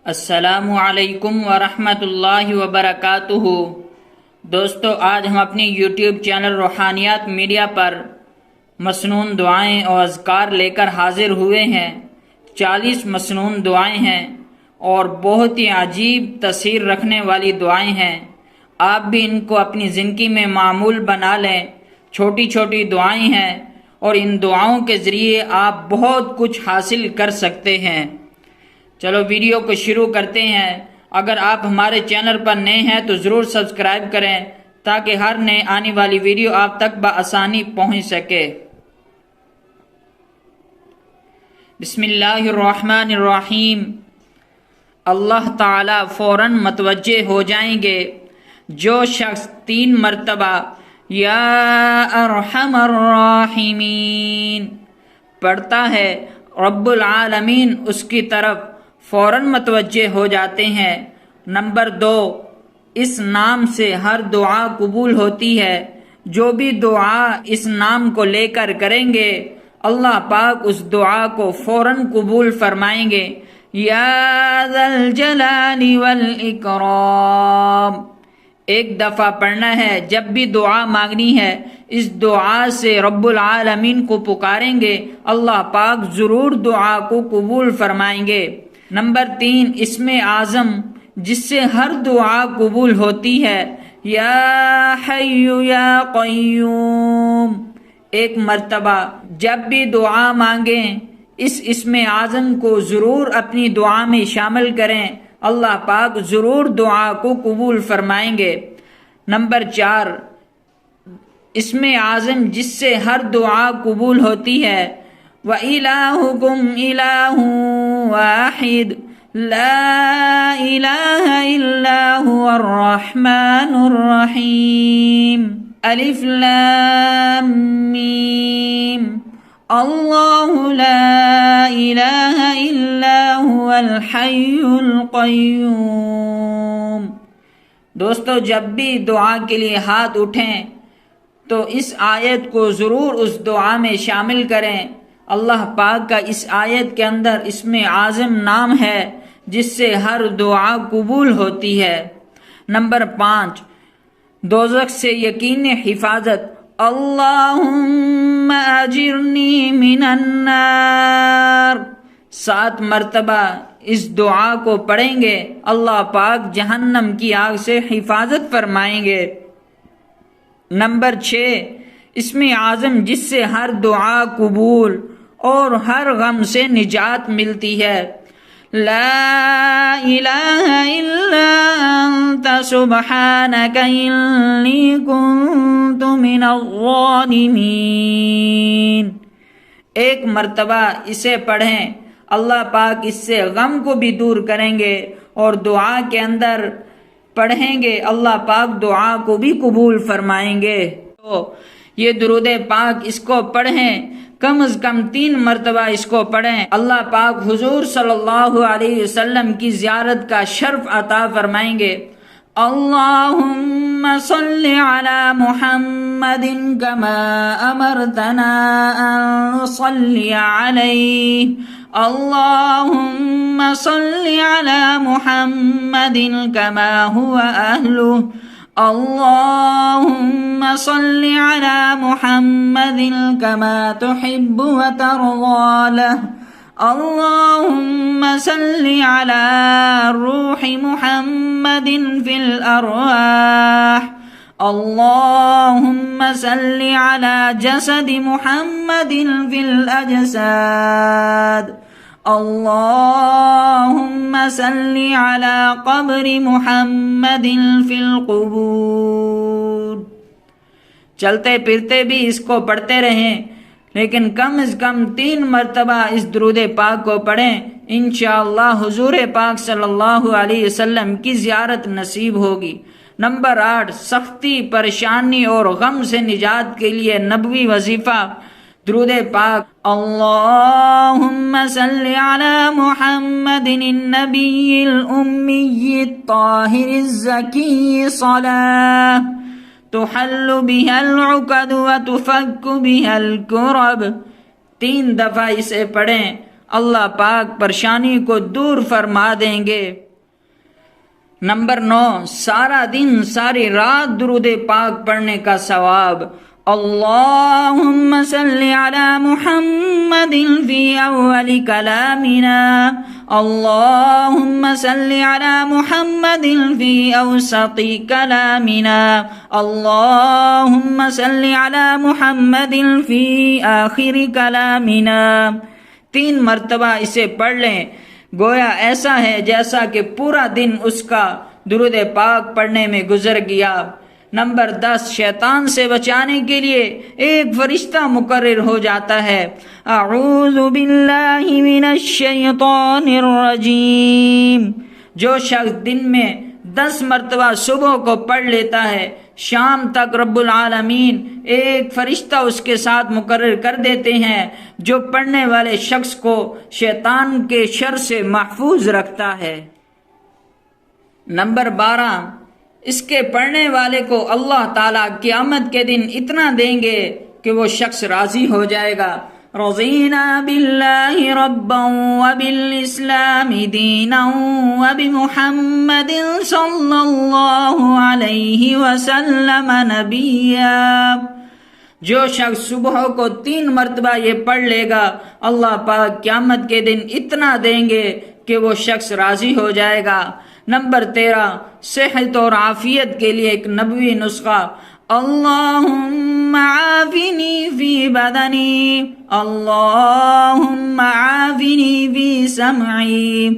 السلام علیکم ورحمۃ اللہ وبرکاتہ۔ دوستو، آج ہم اپنی یوٹیوب چینل روحانیات میڈیا پر مسنون دعائیں اور اذکار لے کر حاضر ہوئے ہیں۔ 40 مسنون دعائیں ہیں اور بہت ہی عجیب تاثیر رکھنے والی دعائیں ہیں۔ آپ بھی ان کو اپنی زندگی میں معمول بنا لیں۔ چھوٹی چھوٹی دعائیں ہیں اور ان دعاؤں کے ذریعے آپ بہت کچھ حاصل کر سکتے ہیں۔ چلو ویڈیو کو شروع کرتے ہیں۔ اگر آپ ہمارے چینل پر نئے ہیں تو ضرور سبسکرائب کریں تاکہ ہر نئے آنے والی ویڈیو آپ تک بآسانی پہنچ سکے۔ بسم اللہ الرحمن الرحیم۔ اللہ تعالیٰ فوراً متوجہ ہو جائیں گے جو شخص 3 مرتبہ یا ارحم الراحمین پڑھتا ہے، رب العالمین اس کی طرف فوراً متوجہ ہو جاتے ہیں۔ نمبر 2، اس نام سے ہر دعا قبول ہوتی ہے۔ جو بھی دعا اس نام کو لے کر کریں گے اللہ پاک اس دعا کو فوراً قبول فرمائیں گے۔ یا ذا الجلال والاکرام ایک دفعہ پڑھنا ہے۔ جب بھی دعا مانگنی ہے اس دعا سے رب العالمین کو پکاریں گے، اللہ پاک ضرور دعا کو قبول فرمائیں گے۔ نمبر 3، اسم اعظم جس سے ہر دعا قبول ہوتی ہے، یا حی یا قیوم ایک مرتبہ جب بھی دعا مانگیں اس اسم اعظم کو ضرور اپنی دعا میں شامل کریں، اللہ پاک ضرور دعا کو قبول فرمائیں گے۔ نمبر 4، اسم اعظم جس سے ہر دعا قبول ہوتی ہے، وَإِلَٰهُكُمْ إِلَٰهٌ وَاحِدٌ لَا إِلَٰهَ إِلَّا هُوَ الرَّحْمَٰنُ الرَّحِيمُ الف لام میم اللہ لا الہ الا هو الحی القیوم۔ دوستو، جب بھی دعا کے لیے ہاتھ اٹھیں تو اس آیت کو ضرور اس دعا میں شامل کریں۔ اللہ پاک کا اس آیت کے اندر اسم اعظم نام ہے جس سے ہر دعا قبول ہوتی ہے۔ نمبر 5، دوزخ سے یقینی حفاظت، اللہم اجرنی من النار 7 مرتبہ اس دعا کو پڑھیں گے، اللہ پاک جہنم کی آگ سے حفاظت فرمائیں گے۔ نمبر 6، اسم اعظم جس سے ہر دعا قبول اور ہر غم سے نجات ملتی ہے، لا الہ الا انت سبحانک انی کنت من الظالمین ایک مرتبہ اسے پڑھیں، اللہ پاک اس سے غم کو بھی دور کریں گے اور دعا کے اندر پڑھیں گے، اللہ پاک دعا کو بھی قبول فرمائیں گے۔ تو یہ درود پاک اس کو پڑھیں، کم از کم 3 مرتبہ اس کو پڑھیں، اللہ پاک حضور صلی اللہ علیہ وسلم کی زیارت کا شرف عطا فرمائیں گے۔ اللہم صل علی محمد کما امرتنا ان نصلی علیہ، اللہم صل علی محمد کما هو اہلہ، اللہم صل علی محمد کما تحب وترضى له، اللہم صل علی روح محمد فی الارواح، اللہم صل علی جسد محمد فی الاجساد، اللہم صل علی قبر محمد فی القبور۔ چلتے پھرتے بھی اس کو پڑھتے رہیں، لیکن کم از کم 3 مرتبہ اس درود پاک کو پڑھیں، انشاءاللہ حضور پاک صلی اللہ علیہ وسلم کی زیارت نصیب ہوگی۔ نمبر 8، سختی، پریشانی اور غم سے نجات کے لیے نبوی وظیفہ درود پاک، اللہم صل علی محمد النبی الامی الطاہر الزکی صلاة تحل بها العقد وتفك بها الكرب 3 دفعہ اسے پڑھیں، اللہ پاک پریشانی کو دور فرما دیں گے۔ نمبر 9، سارا دن ساری رات درود پاک پڑھنے کا ثواب۔ اللہم صلی علی محمد فی اول کلامنا، اللہم صلی علی محمد فی اوسط کلامنا، اللہم صلی علی محمد فی آخر کلامنا۔ 3 مرتبہ اسے پڑھ لیں، گویا ایسا ہے جیسا کہ پورا دن اس کا درود پاک پڑھنے میں گزر گیا۔ نمبر 10، شیطان سے بچانے کے لیے ایک فرشتہ مقرر ہو جاتا ہے۔ اعوذ باللہ من الشیطان الرجیم۔ جو شخص دن میں 10 مرتبہ صبح کو پڑھ لیتا ہے، شام تک رب العالمین ایک فرشتہ اس کے ساتھ مقرر کر دیتے ہیں جو پڑھنے والے شخص کو شیطان کے شر سے محفوظ رکھتا ہے۔ نمبر 12، اس کے پڑھنے والے کو اللہ تعالیٰ قیامت کے دن اتنا دیں گے کہ وہ شخص راضی ہو جائے گا۔ رضینا باللہ ربا وبالاسلام دینا وبمحمد صلی اللہ علیہ وسلم نبیا۔ جو شخص صبح کو 3 مرتبہ یہ پڑھ لے گا، اللہ پاک قیامت کے دن اتنا دیں گے کہ وہ شخص راضی ہو جائے گا۔ نمبر 13، صحت اور عافیت کے لیے ایک نبوی نسخہ۔ اللہم عافنی فی بدنی، اللہم عافنی فی سمعی،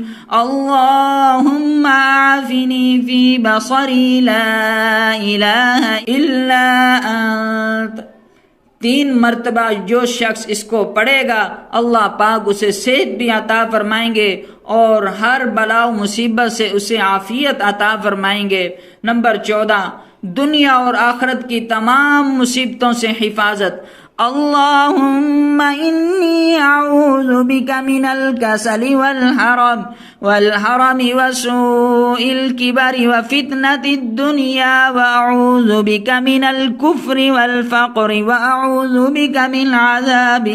اللہم عافنی فی بصری، لا الہ الا انت۔ 3 مرتبہ جو شخص اس کو پڑھے گا، اللہ پاک اسے صحت بھی عطا فرمائیں گے اور ہر بلا و مصیبت سے اسے عافیت عطا فرمائیں گے۔ نمبر 14، دنیا اور آخرت کی تمام مصیبتوں سے حفاظت۔ اللہم انی اعوذ بک من الکسل والحرم وسوء الکبر وفتنة الدنیا، واعوذ بک من الکفر والفقر، واعوذ بک من عذاب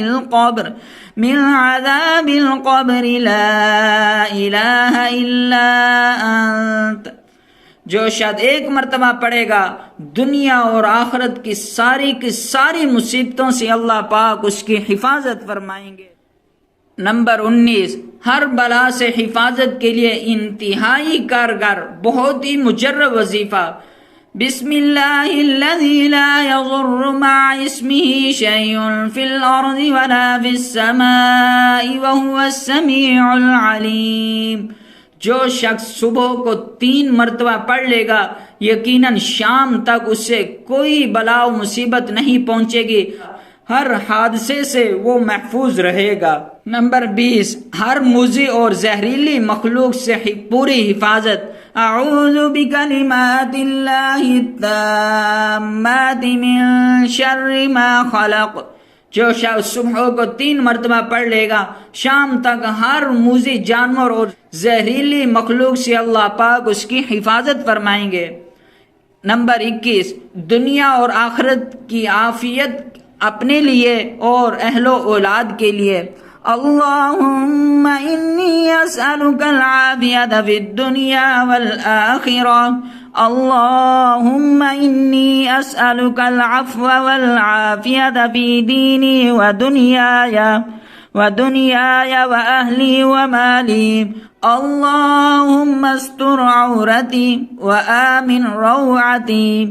القبر، لا الہ الا انت۔ جو شاید 1 مرتبہ پڑھے گا، دنیا اور آخرت کی ساری مصیبتوں سے اللہ پاک اس کی حفاظت فرمائیں گے۔ نمبر 19، ہر بلا سے حفاظت کے لیے انتہائی کارگر، بہت ہی مجرب وظیفہ۔ بسم اللہ الذی لا یضر مع اسمہ شیء فی الارض ولا فی السماء وہو السمیع العلیم۔ جو شخص صبح کو 3 مرتبہ پڑھ لے گا، یقیناً شام تک اس سے کوئی بلا و مصیبت نہیں پہنچے گی، ہر حادثے سے وہ محفوظ رہے گا۔ نمبر 20، ہر موذی اور زہریلی مخلوق سے پوری حفاظت۔ اعوذ بکلمات اللہ التامات من شر ما خلق۔ جو شخص صبح کو 3 مرتبہ پڑھ لے گا، شام تک ہر موذی جانور اور زہریلی مخلوق سے اللہ پاک اس کی حفاظت فرمائیں گے۔ نمبر 21، دنیا اور آخرت کی عافیت اپنے لیے اور اہل و اولاد کے لیے۔ اللہم انی اسألک العافیت فی الدنیا والآخرہ، اللہم انی اسألک العفو والعافیت فی دینی ودنیای واہلی ومالی، اللہم استر عورتی وآمن روعتی،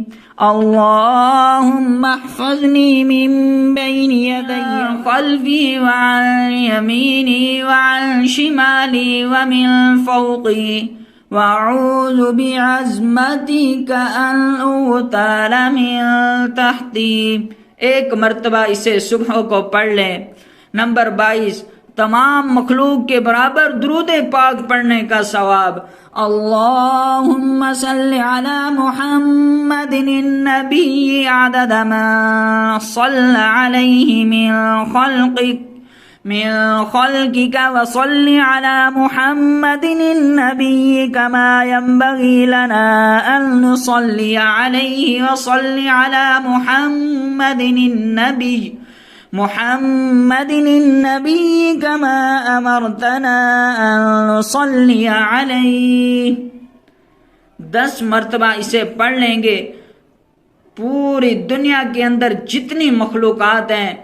اللہم احفظنی من بین یدی خلفی وعن یمینی وعن شمالی ومن فوقی، وَأَعُوذُ بِعَظْمَتِكَ أَنْ أُغْتَالَ مِنْ تَحْتِي۔ 1 مرتبہ اسے صبح کو پڑھ لیں۔ نمبر 22، تمام مخلوق کے برابر درود پاک پڑھنے کا ثواب۔ اللہم صلی علی محمد النبی عدد ما صلی علیہ من خلقك وصل على محمد النبي كما ينبغي لنا أن نصلي عليه، وصل على محمد النبي محمد النبی کما امرتنا ان نصلی علیہ. 10 مرتبہ اسے پڑھ لیں گے، پوری دنیا کے اندر جتنی مخلوقات ہیں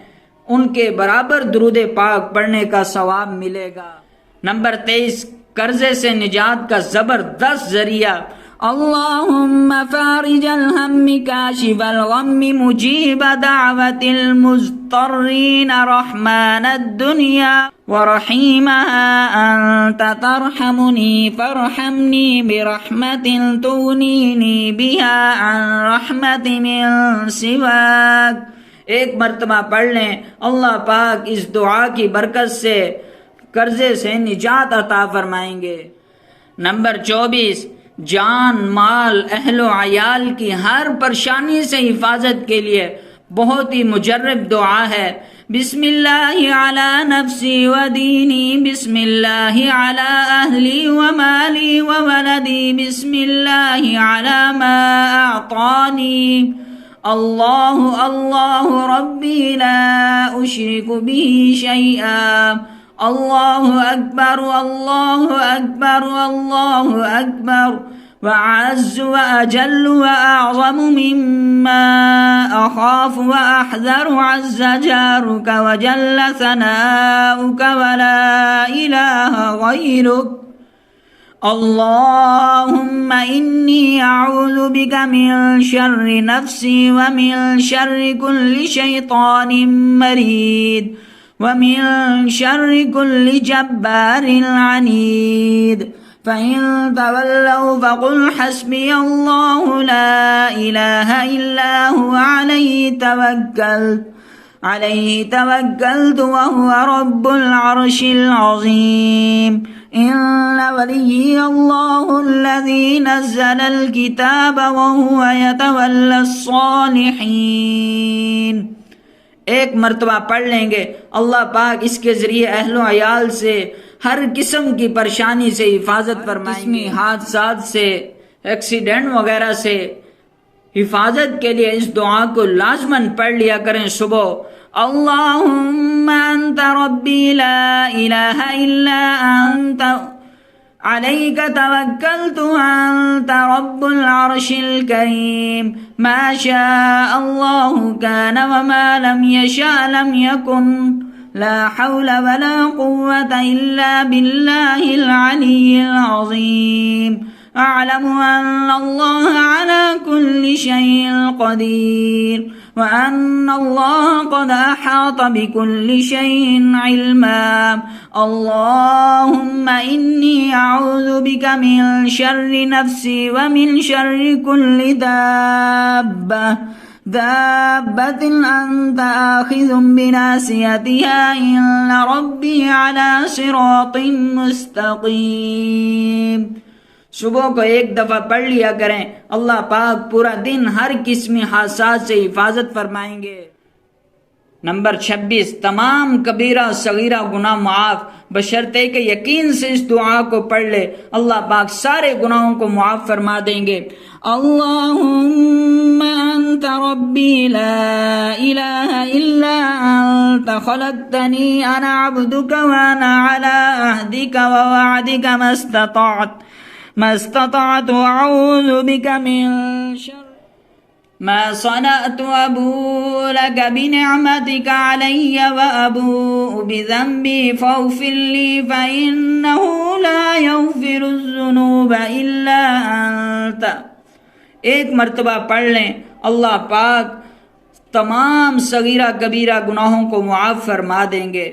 ان کے برابر درود پاک پڑھنے کا ثواب ملے گا. نمبر 23، قرضے سے نجات کا زبردست ذریعہ. اللہم فارج الہم کاشف الغم مجیب دعوت المضطرین رحمان الدنیا ورحیمها انت ترحمنی فارحمنی برحمت تغنینی بها عن رحمت من سواک. ایک مرتبہ پڑھ لیں، اللہ پاک اس دعا کی برکت سے قرضے سے نجات عطا فرمائیں گے. نمبر 24، جان مال اہل و عیال کی ہر پریشانی سے حفاظت کے لیے بہت ہی مجرب دعا ہے. بسم اللہ علی نفسی و دینی، بسم اللہ علی اہلی و مالی و ولدی، بسم اللہ علی ما اعطانی. اللہ اللہ ربی لا اشرک به شیئا. اللہ اکبر اللہ اکبر اللہ اکبر وأعز وأجل وأعظم مما أخاف وأحذر عز جارك وجل ثناؤك ولا إله غيرك اللهم إني أعوذ بك من شر نفسي ومن شر كل شيطان مريد ومن شر كل جبار عنيد فإن تولوا فقل حسبي الله لا إله إلا هو عليه توكلت وهو رب العرش العظيم. إن وليي الله الذي نزل الكتاب وهو يتولى الصالحين. ایک مرتبہ پڑھ لیں گے، اللہ پاک اس کے ذریعے اہل و عیال سے ہر قسم کی پریشانی سے حفاظت فرمائیں گے، حادثات سے، ایکسیڈنٹ وغیرہ سے حفاظت کے لیے اس دعا کو لازماً پڑھ لیا کریں صبح. اللہم انت ربی لا الہ الا انت علیک توکلت انت رب العرش الکریم ما شاء اللہ کان وما لم یشاء لم یکن لا حول ولا قوة إلا بالله العلي العظيم. أعلم أن الله على كل شيء قدير وأن الله قد أحاط بكل شيء علما. اللهم إني أعوذ بك من شر نفسي ومن شر كل دابة أنت آخذ بناصيتها إن ربي على صراط مستقيم. صبح کو ایک دفعہ پڑھ لیا کریں، اللہ پاک پورا دن ہر قسم حادثات سے حفاظت فرمائیں گے. نمبر 26، تمام کبیرہ صغیرہ گناہ معاف بشرطے کہ یقین سے اس دعا کو پڑھ لے، اللہ پاک سارے گناہوں کو معاف فرما دیں گے. اللہم انت ربی لا الہ الا انت خلقتنی انا عبدک وانا علی عہدک ووعدک ما استطعت اعوذ بک من شر ما صنعت ابوء لك بنعمتك علي وابوء بذنبي فاغفر لي فانه لا يغفر الذنوب الا انت. ایک مرتبہ پڑھ لیں، اللہ پاک تمام صغیرہ کبیرہ گناہوں کو معاف فرما دیں گے.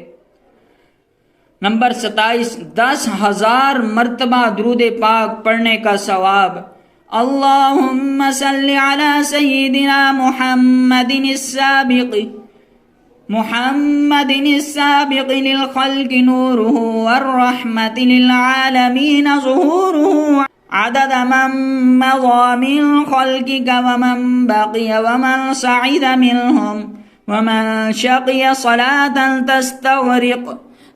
نمبر 27، 10,000 مرتبہ درود پاک پڑھنے کا ثواب. اللہم صلی علی سیدنا محمد السابق للخلق نورہ والرحمت للعالمین ظہورہ عدد من مضى من خلقك ومن بقي ومن صعد منهم ومن شقي صلاة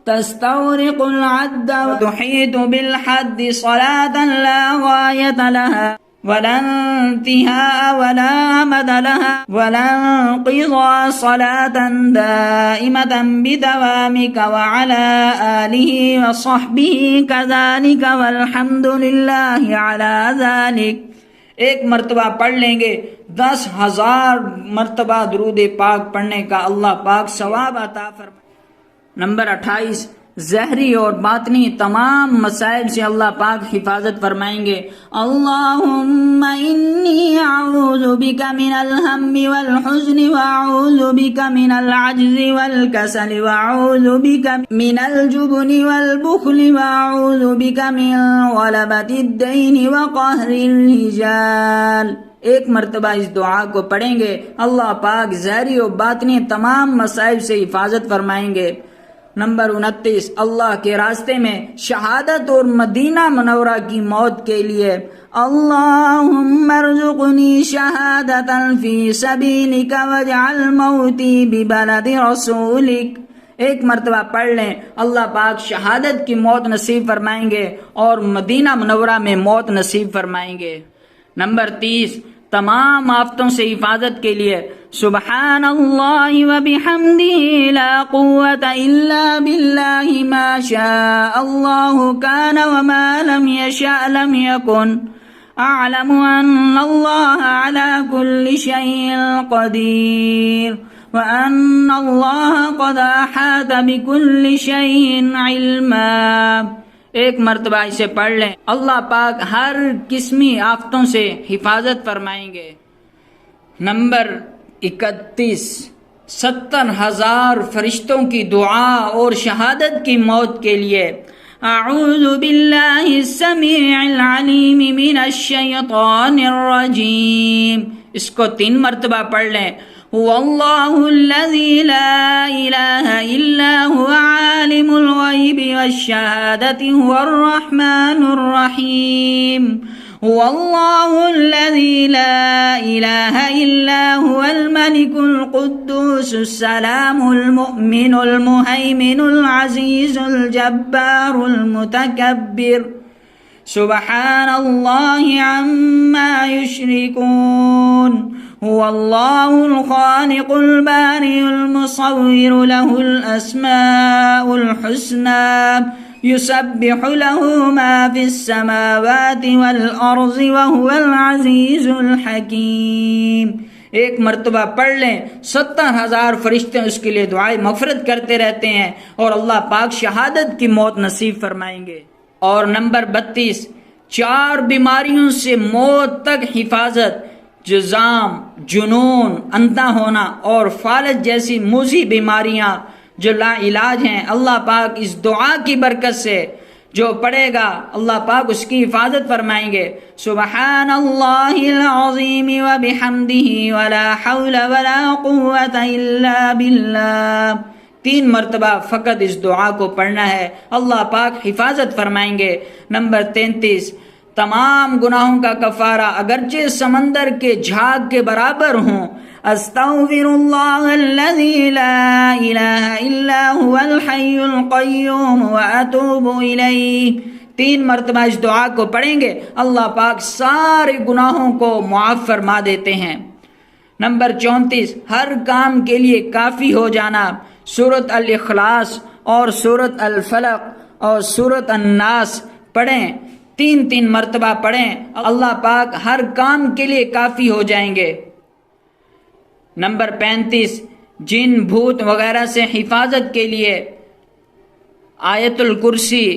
تستغرق العد وتحيط بالحد صلاة لا غاية لها ولا انتهاء ولا أمد لها ولا انقضاء صلاة دائمة بدوامك وعلى آله وصحبه كذلك والحمد لله على ذلك. ایک مرتبہ پڑھ لیں گے 10,000 مرتبہ درود پاک پڑھنے کا اللہ پاک ثواب عطا فرمائے. نمبر 28، ظاہری اور باطنی تمام مسائل سے اللہ پاک حفاظت فرمائیں گے. اللہم انی اعوذ بک من الہم والحزن واعوذ بک من العجز والکسل واعوذ بک من الجبن والبخل واعوذ بک من غلبۃ الدین وقہر الرجال. ایک مرتبہ اس دعا کو پڑھیں گے اللہ پاک ظاہری و باطنی تمام مسائل سے حفاظت فرمائیں گے. نمبر 29، اللہ کے راستے میں شہادت اور مدینہ منورہ کی موت کے لیے اللہم ارزقنی شہادتا فی سبیلک واجعل موتی ببلد رسولک. ایک مرتبہ پڑھ لیں اللہ پاک شہادت کی موت نصیب فرمائیں گے اور مدینہ منورہ میں موت نصیب فرمائیں گے. نمبر 30، تمام آفتوں سے حفاظت کے لیے سبحان اللہ وبحمدہ لا قوة الا باللہ ما شاء اللہ کان وما لم یشاء لم یکن اعلم ان اللہ علی کل شیء قدیر وان اللہ قد احاط بکل شیء علما. ایک مرتبہ اسے پڑھ لیں اللہ پاک ہر قسمی آفتوں سے حفاظت فرمائیں گے. نمبر 31، 70,000 فرشتوں کی دعا اور شہادت کی موت کے لیے اعوذ باللہ السمیع العلیم من الشیطان الرجیم. اس کو 3 مرتبہ پڑھ لیں. واللہ الذی لا الہ الا هو عالم الغیب والشہادۃ هو الرحمن الرحیم. واللہ الذی لا الہ الا هو الملک القدوس السلام المؤمن المہیمن العزیز الجبار المتکبر سبحان اللہ عما یشرکون. هو اللہ الخالق البارئ المصور له الاسماء الحسنى يسبح له ما في السماوات والارض وهو العزیز الحکیم. ایک مرتبہ پڑھ لیں 70,000 فرشتے اس کے لیے دعائے مغفرت کرتے رہتے ہیں اور اللہ پاک شہادت کی موت نصیب فرمائیں گے. اور نمبر 32، 4 بیماریوں سے موت تک حفاظت، جزام، جنون، اندھا ہونا اور فالج جیسی موذی بیماریاں جو لا علاج ہیں. اللہ پاک اس دعا کی برکت سے جو پڑھے گا اللہ پاک اس کی حفاظت فرمائیں گے. سبحان اللہ العظیم وبحمدہ ولا حول ولا قوة الا باللہ. 3 مرتبہ فقط اس دعا کو پڑھنا ہے اللہ پاک حفاظت فرمائیں گے. نمبر 33، تمام گناہوں کا کفارہ اگرچہ سمندر کے جھاگ کے برابر ہوں. استغفر اللہ الذی لا الہ الا هو الحی القیوم واتوب الیہ. 3 مرتبہ اس دعا کو پڑھیں گے اللہ پاک سارے گناہوں کو معاف فرما دیتے ہیں. نمبر 34، ہر کام کے لیے کافی ہو جانا. سورۃ الاخلاص اور سورۃ الفلق اور سورۃ الناس پڑھیں، 3 مرتبہ پڑھیں، اللہ پاک ہر کام کے لیے کافی ہو جائیں گے. نمبر 35، جن بھوت وغیرہ سے حفاظت کے لیے آیت الکرسی.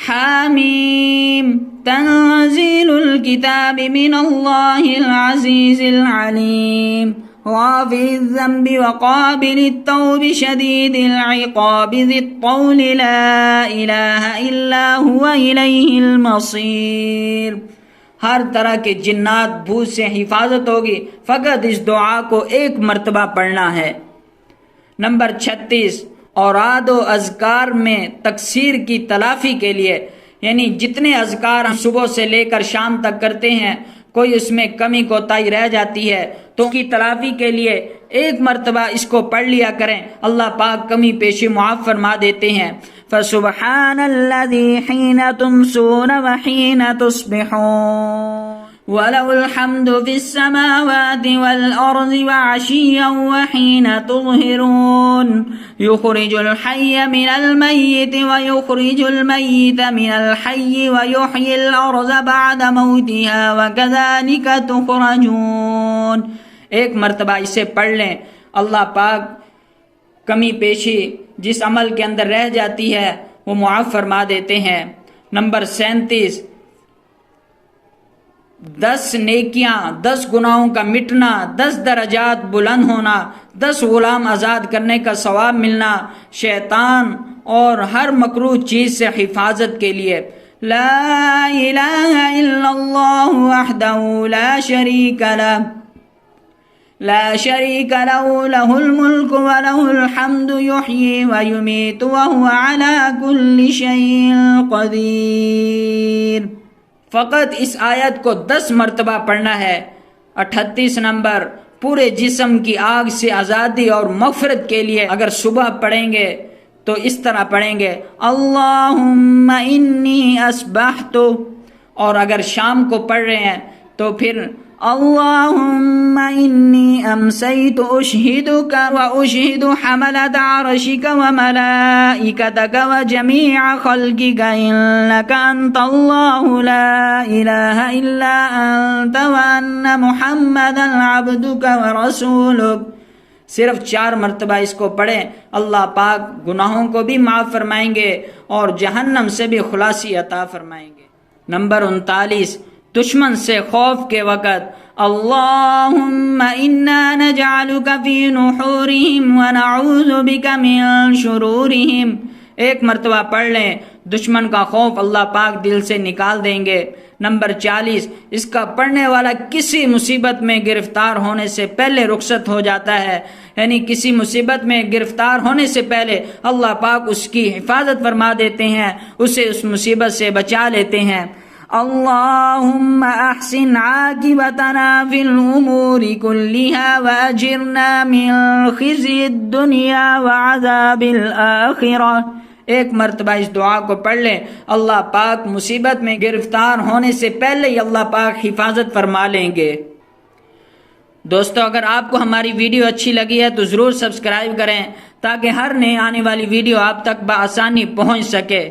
حامیم تنزیل الکتاب من اللہ العزیز العلیم غافر الذنب وقابل التوب شدید العقاب ذی الطول لا الہ الا هو الیہ المصیر. ہر طرح کے جنات بھوت سے حفاظت ہوگی، فقط اس دعا کو 1 مرتبہ پڑھنا ہے. نمبر 36، اوراد و اذکار میں تقصیر کی تلافی کے لیے، یعنی جتنے اذکار ہم صبح سے لے کر شام تک کرتے ہیں کوئی اس میں کمی کوتاہی رہ جاتی ہے تو کی تلافی کے لیے 1 مرتبہ اس کو پڑھ لیا کریں، اللہ پاک کمی پیشی معاف فرما دیتے ہیں. فسبحان الذی حین تمسون وحین تصبحون. وَلَهُ الْحَمْدُ فِي السَّمَاوَاتِ وَالْأَرْضِ وَعَشِيًّا وَحِينَ تُظْهِرُونَ يُخْرِجُ الْحَيَّ مِنَ الْمَيِّتِ وَيُخْرِجُ الْمَيِّتَ مِنَ الْحَيِّ وَيُحْيِي الْأَرْضَ بَعْدَ مَوْتِهَا وَكَذَلِكَ تُخْرَجُونَ۔ ایک مرتبہ اسے پڑھ لیں، اللہ پاک کمی پیشی جس عمل کے اندر رہ جاتی ہے وہ معاف فرما دیتے ہیں۔ نمبر 37، 10 نیکیاں، 10 گناہوں کا مٹنا، 10 درجات بلند ہونا، 10 غلام آزاد کرنے کا ثواب ملنا، شیطان اور ہر مکروہ چیز سے حفاظت کے لیے۔ لا الہ الا اللہ وحدہ لا شریک لہ لہ الملک ولہ الحمد یحیی ویمیت وہو علی کل شیء قدیر۔ فقط اس آیت کو 10 مرتبہ پڑھنا ہے۔ 38 نمبر، پورے جسم کی آگ سے آزادی اور مغفرت کے لیے اگر صبح پڑھیں گے تو اس طرح پڑھیں گے، اللہم انی اصبحت، اور اگر شام کو پڑھ رہے ہیں تو پھر اللہم انی امسیت اشہدک و اشہد حملۃ عرشک و ملائکتک و جمیع خلقک انک انت اللہ لا الہ الا انت و ان محمدا عبدک و رسولک۔ صرف 4 مرتبہ اس کو پڑھیں، اللہ پاک گناہوں کو بھی معاف فرمائیں گے اور جہنم سے بھی خلاصی عطا فرمائیں گے۔ نمبر 39، دشمن سے خوف کے وقت، اللہم انا نجعلک فی نحورہم ونعوذ بک من شرورہم۔ ایک مرتبہ پڑھ لیں، دشمن کا خوف اللہ پاک دل سے نکال دیں گے۔ نمبر 40، اس کا پڑھنے والا کسی مصیبت میں گرفتار ہونے سے پہلے رخصت ہو جاتا ہے، یعنی کسی مصیبت میں گرفتار ہونے سے پہلے اللہ پاک اس کی حفاظت فرما دیتے ہیں، اسے اس مصیبت سے بچا لیتے ہیں۔ اللہم احسن عاقبتنا فی الامور کلها واجرنا من خزی الدنیا وعذاب الآخرہ۔ ایک مرتبہ اس دعا کو پڑھ لیں، اللہ پاک مصیبت میں گرفتار ہونے سے پہلے ہی اللہ پاک حفاظت فرما لیں گے۔ دوستو، اگر آپ کو ہماری ویڈیو اچھی لگی ہے تو ضرور سبسکرائب کریں تاکہ ہر نئے آنے والی ویڈیو آپ تک بآسانی پہنچ سکے۔